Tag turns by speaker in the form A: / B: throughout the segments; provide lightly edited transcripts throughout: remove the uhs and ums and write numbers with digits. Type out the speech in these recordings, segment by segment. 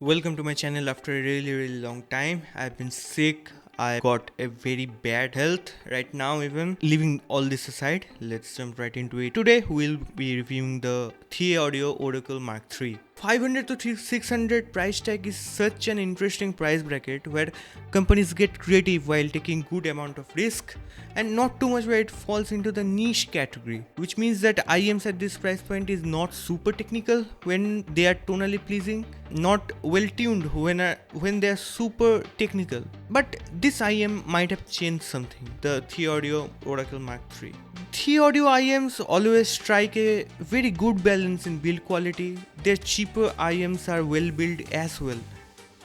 A: Welcome to my channel after a really long time. I've been sick. I got a very bad health right now even. Leaving all this aside, let's jump right into it. Today we'll be reviewing the ThieAudio Oracle Mark III. 500 to 600 price tag is such an interesting price bracket where companies get creative while taking good amount of risk and not too much where it falls into the niche category, which means that IEMs at this price point is not super technical when they are tonally pleasing, not well tuned when they are super technical. But this IEM might have changed something. The ThieAudio Oracle Mark III. ThieAudio IEMs always strike a very good balance in build quality. Their cheaper IEMs are well built as well.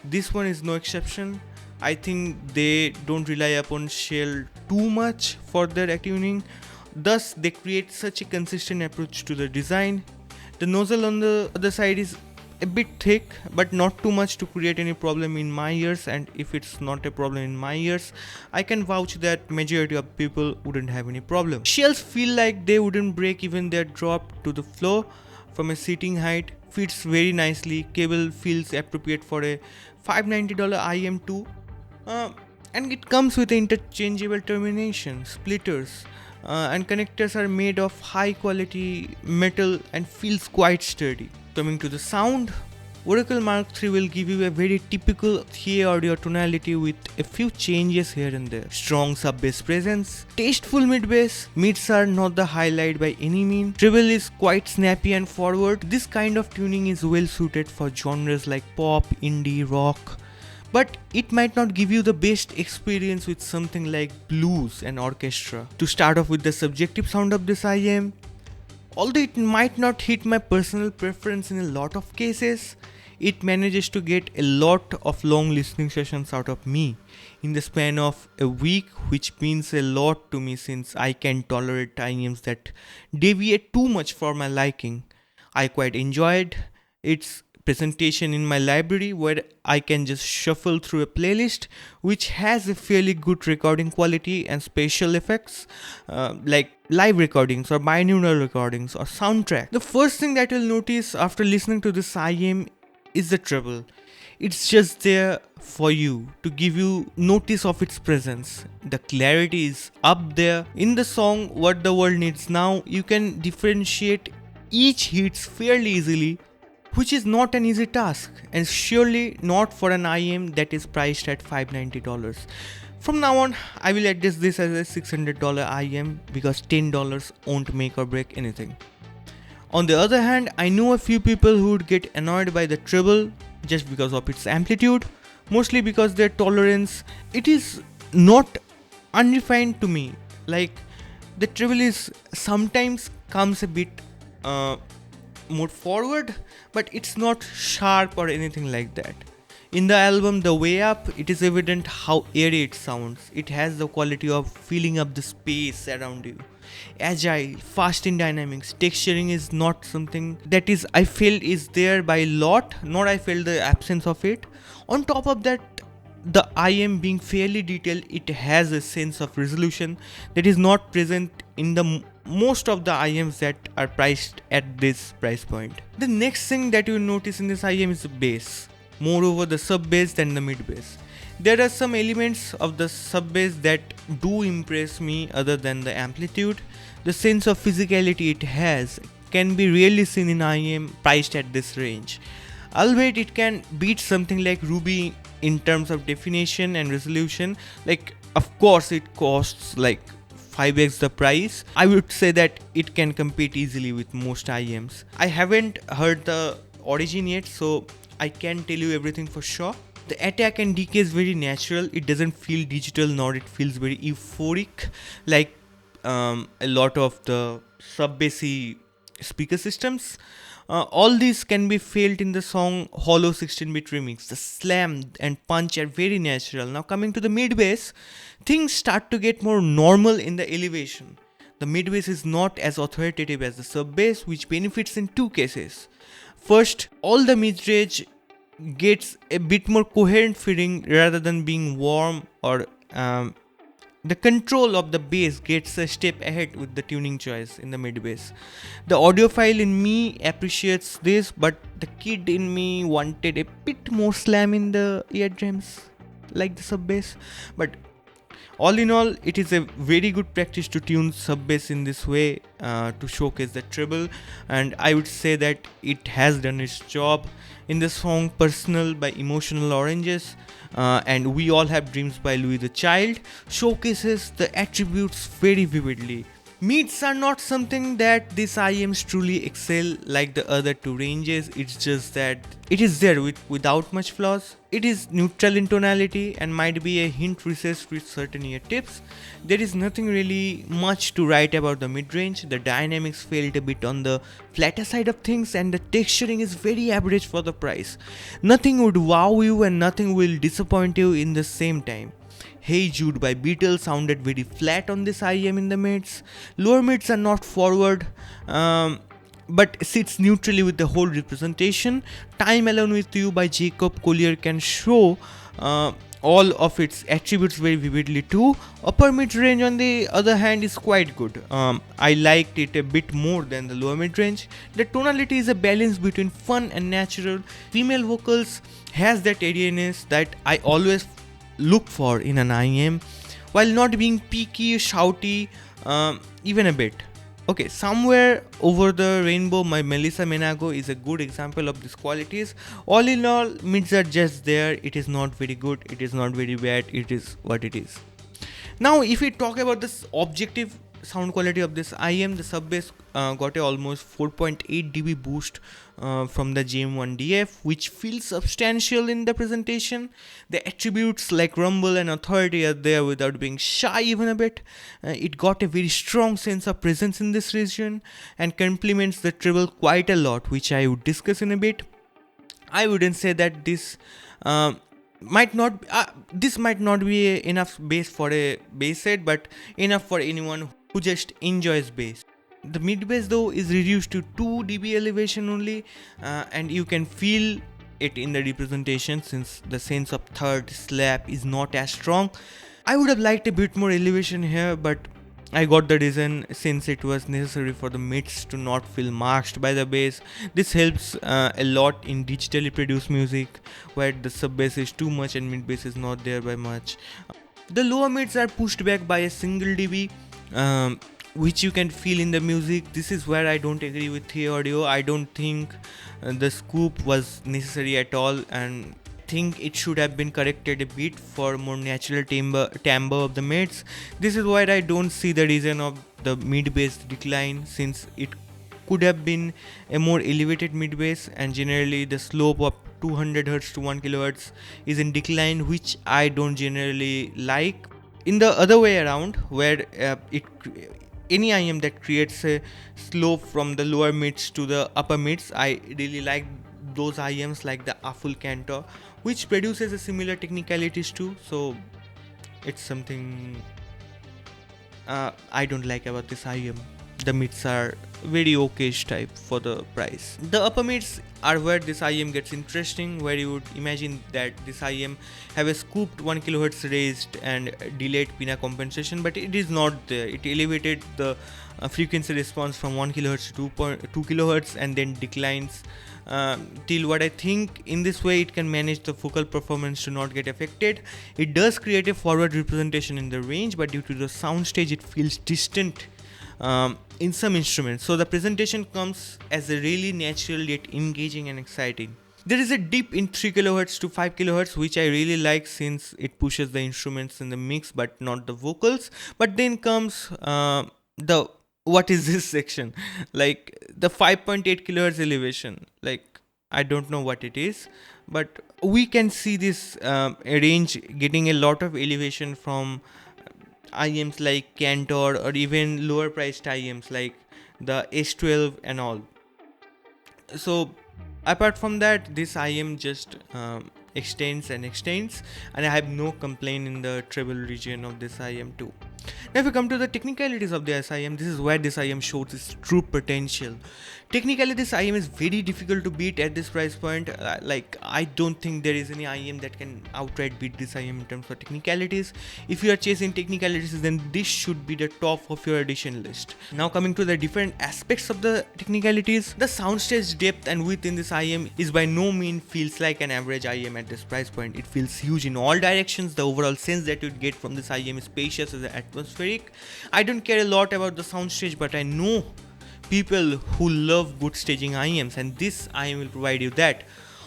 A: This one is no exception. I think they don't rely upon shell too much for their tuning. Thus, they create such a consistent approach to the design. The nozzle on the other side is a bit thick, but not too much to create any problem in my ears, and if it's not a problem in my ears, I can vouch that majority of people wouldn't have any problem. Shells feel like they wouldn't break even they're dropped to the floor from a sitting height. Fits very nicely. Cable feels appropriate for a $590 IM too. And it comes with interchangeable termination, splitters, and connectors are made of high quality metal and feels quite sturdy. Coming to the sound, Oracle Mark III will give you a very typical ThieAudio tonality with a few changes here and there. Strong sub-bass presence, tasteful mid-bass. Mids are not the highlight by any means. Treble is quite snappy and forward. This kind of tuning is well suited for genres like pop, indie, rock. But it might not give you the best experience with something like blues and orchestra. To start off with the subjective sound of this IEM, although it might not hit my personal preference in a lot of cases, it manages to get a lot of long listening sessions out of me in the span of a week, which means a lot to me since I can tolerate IEMs that deviate too much for my liking. I quite enjoyed its presentation in my library where I can just shuffle through a playlist which has a fairly good recording quality and special effects like live recordings or binaural recordings or soundtrack. The first thing that you'll notice after listening to this IEM is the treble. It's just there for you to give you notice of its presence. The clarity is up there. In the song What the World Needs Now, you can differentiate each hits fairly easily, which is not an easy task and surely not for an IEM that is priced at $590. From now on, I will address this as a $600 IEM because $10 won't make or break anything. On the other hand, I know a few people who would get annoyed by the treble just because of its amplitude, mostly because their tolerance, it is not unrefined to me. Like the treble is sometimes comes a bit more forward, but it's not sharp or anything like that. In the album The Way Up, it is evident how airy it sounds. It has the quality of filling up the space around you. Agile, fast in dynamics, texturing is not something that is I felt is there by a lot, nor I felt the absence of it. On top of that, the IM being fairly detailed, it has a sense of resolution that is not present in the most of the IMs that are priced at this price point. The next thing that you notice in this IM is the bass, moreover the sub bass than the mid bass. There are some elements of the sub bass that do impress me other than the amplitude. The sense of physicality it has can be rarely seen in IM priced at this range. Albeit it can beat something like Ruby in terms of definition and resolution. Like, of course it costs like 5x the price. I would say that it can compete easily with most IEMs. I haven't heard the origin yet, so I can't tell you everything for sure. The attack and decay is very natural. It doesn't feel digital, nor it feels very euphoric like a lot of the sub-bassy speaker systems. All these can be felt in the song Hollow 16-bit remix. The slam and punch are very natural. Now coming to the mid bass, things start to get more normal in the elevation. The mid bass is not as authoritative as the sub bass, which benefits in two cases. First, all the mid range gets a bit more coherent feeling rather than being warm or the control of the bass gets a step ahead with the tuning choice in the mid bass. The audiophile in me appreciates this, but the kid in me wanted a bit more slam in the eardrums, like the sub bass. But all in all, it is a very good practice to tune sub bass in this way to showcase the treble, and I would say that it has done its job in the song Personal by Emotional Oranges, and We All Have Dreams by Louis the Child showcases the attributes very vividly. Mids are not something that this IEMs truly excel like the other two ranges, it's just that it is there without much flaws. It is neutral in tonality and might be a hint recessed with certain ear tips. There is nothing really much to write about the mid-range. The dynamics felt a bit on the flatter side of things and the texturing is very average for the price. Nothing would wow you and nothing will disappoint you in the same time. Hey Jude by Beatles sounded very flat on this IEM in the mids. Lower mids are not forward, but sits neutrally with the whole representation. Time Alone with You by Jacob Collier can show all of its attributes very vividly too. Upper mid range on the other hand is quite good. I liked it a bit more than the lower mid range. The tonality is a balance between fun and natural. Female vocals has that airiness that I always look for in an IEM, while not being peaky, shouty, even a bit. Okay, Somewhere Over the Rainbow by Melissa Menago is a good example of these qualities. All in all, mids are just there. It is not very good, it is not very bad, it is what it is. Now if we talk about this objective sound quality of this IEM, the sub bass got a almost 4.8 dB boost from the JM1DF, which feels substantial in the presentation. The attributes like rumble and authority are there without being shy even a bit. It got a very strong sense of presence in this region and complements the treble quite a lot, which I would discuss in a bit. I wouldn't say that this might not be enough bass for a bass set, but enough for anyone who just enjoys bass. The mid bass though is reduced to 2 dB elevation only, and you can feel it in the representation since the sense of third slap is not as strong. I would have liked a bit more elevation here, but I got the reason since it was necessary for the mids to not feel masked by the bass. This helps a lot in digitally produced music where the sub bass is too much and mid bass is not there by much. The lower mids are pushed back by a single dB, which you can feel in the music. This is where I don't agree with ThieAudio. I don't think the scoop was necessary at all, and think it should have been corrected a bit for more natural timbre of the mids. This is why I don't see the reason of the mid bass decline, since it could have been a more elevated mid bass, and generally the slope of 200 Hz to 1 kHz is in decline, which I don't generally like. In the other way around, where any IEM that creates a slope from the lower mids to the upper mids, I really like those IEMs like the Full Cantor, which produces a similar technicalities too. So it's something I don't like about this IEM. The mids are very okayish type for the price. The upper mids are where this IEM gets interesting, where you would imagine that this IEM have a scooped 1 kHz raised and delayed pinna compensation, but it is not there. It elevated the frequency response from 1 kHz to 2 kHz and then declines till what I think. In this way it can manage the vocal performance to not get affected. It does create a forward representation in the range, but due to the sound stage it feels distant in some instruments, so the presentation comes as a really natural yet engaging and exciting. There is a dip in 3 kHz to 5 kHz, which I really like since it pushes the instruments in the mix but not the vocals. But then comes the what is this section, like the 5.8 kHz elevation. Like, I don't know what it is, but we can see this range getting a lot of elevation from IEMs like Cantor, or even lower priced IEMs like the S12 and all. So apart from that, this IEM just extends and extends, and I have no complaint in the treble region of this IM too. Now if we come to the technicalities of this IM, this is where this IM shows its true potential. Technically this IM is very difficult to beat at this price point. Like I don't think there is any IM that can outright beat this IM in terms of technicalities. If you are chasing technicalities, then this should be the top of your edition list. Now coming to the different aspects of the technicalities, the soundstage depth and width in this IM is by no means feels like an average IM at this price point. It feels huge in all directions. The overall sense that you get from this IM is spacious and atmospheric. I don't care a lot about the soundstage, but I know people who love good staging IMs, and this IM will provide you that.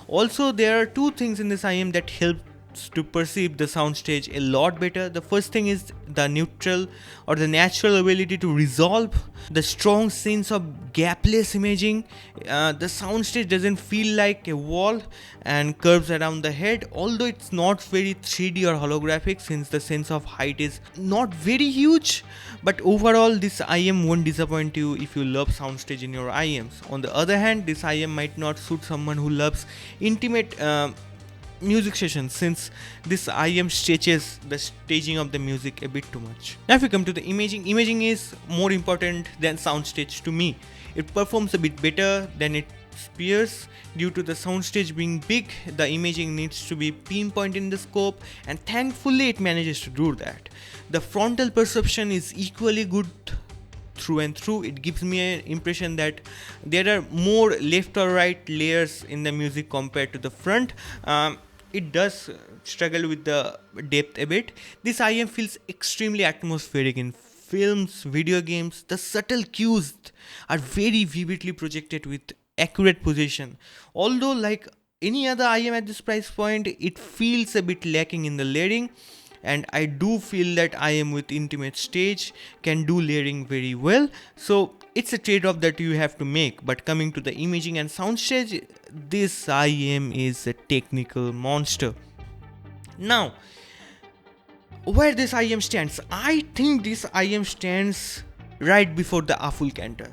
A: Also, there are two things in this IM that helps to perceive the soundstage a lot better. The first thing is the neutral or the natural ability to resolve, the strong sense of gapless imaging. The soundstage doesn't feel like a wall and curves around the head, although it's not very 3D or holographic since the sense of height is not very huge. But overall, this IM won't disappoint you if you love soundstage in your IMs. On the other hand, this IM might not suit someone who loves intimate music sessions, since this IM stretches the staging of the music a bit too much. Now if we come to the imaging is more important than soundstage to me. It performs a bit better than its peers. Due to the soundstage being big, the imaging needs to be pinpoint in the scope, and thankfully it manages to do that. The frontal perception is equally good through and through. It gives me an impression that there are more left or right layers in the music compared to the front. It does struggle with the depth a bit. This IM feels extremely atmospheric in films, video games. The subtle cues are very vividly projected with accurate position. Although like any other IM at this price point, it feels a bit lacking in the layering. And I do feel that IM with intimate stage can do layering very well. So it's a trade-off that you have to make. But coming to the imaging and soundstage, this IM is a technical monster. Now, where this IM stands, I think this IM stands right before the Afful Cantor.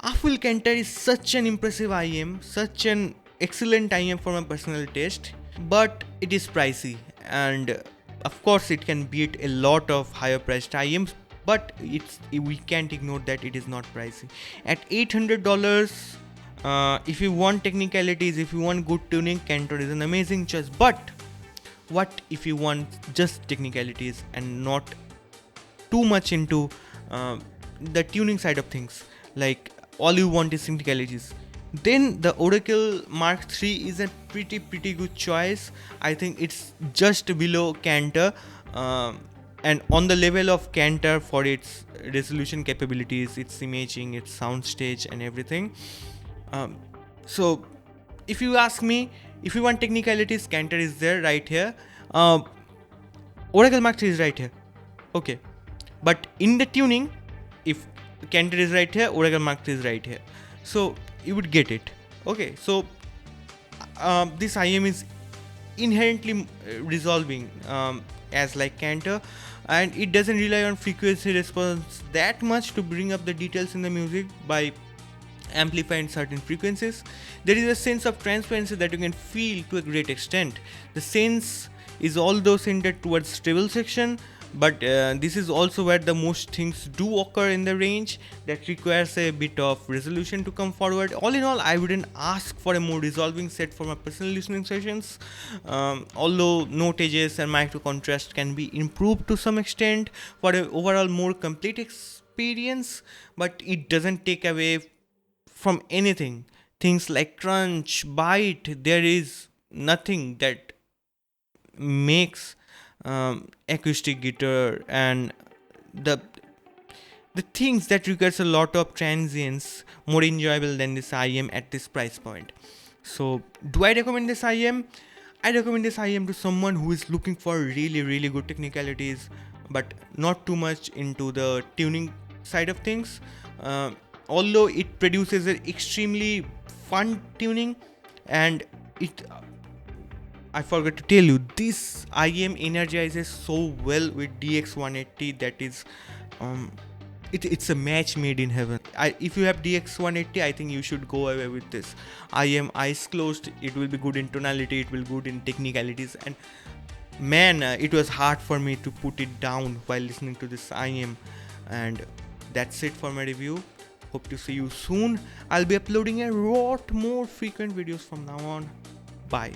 A: Afful Cantor is such an impressive IM, such an excellent IM for my personal taste, but it is pricey, and of course it can beat a lot of higher priced IMs, but we can't ignore that it is not pricey. At $800, if you want technicalities, if you want good tuning, Cantor is an amazing choice. But what if you want just technicalities and not too much into the tuning side of things, like all you want is technicalities? Then the Oracle Mark III is a pretty good choice. I think it's just below Cantor and on the level of Cantor for its resolution capabilities, its imaging, its soundstage and everything. So if you ask me, if you want technicalities, Cantor is there right here. Oracle Mark III is right here. Okay. But in the tuning, if Cantor is right here, Oracle Mark III is right here. So you would get it. Okay, so this IM is inherently resolving as like Cantor, and it doesn't rely on frequency response that much to bring up the details in the music by amplifying certain frequencies. There is a sense of transparency that you can feel to a great extent. The sense is although centered towards treble section, but this is also where the most things do occur in the range that requires a bit of resolution to come forward. All in all, I wouldn't ask for a more resolving set for my personal listening sessions, although note edges and micro contrast can be improved to some extent for an overall more complete experience, but it doesn't take away from anything. Things like crunch, bite, there is nothing that makes acoustic guitar and the things that requires a lot of transients more enjoyable than this IM at this price point. So do I recommend this IM? I recommend this IM to someone who is looking for really good technicalities but not too much into the tuning side of things. Although it produces an extremely fun tuning, and I forgot to tell you, this IM energizes so well with DX180 that is it's a match made in heaven. If you have DX180, I think you should go away with this. I am eyes closed. It will be good in tonality. It will good in technicalities. And man, it was hard for me to put it down while listening to this IM. And that's it for my review. Hope to see you soon. I'll be uploading a lot more frequent videos from now on. Bye.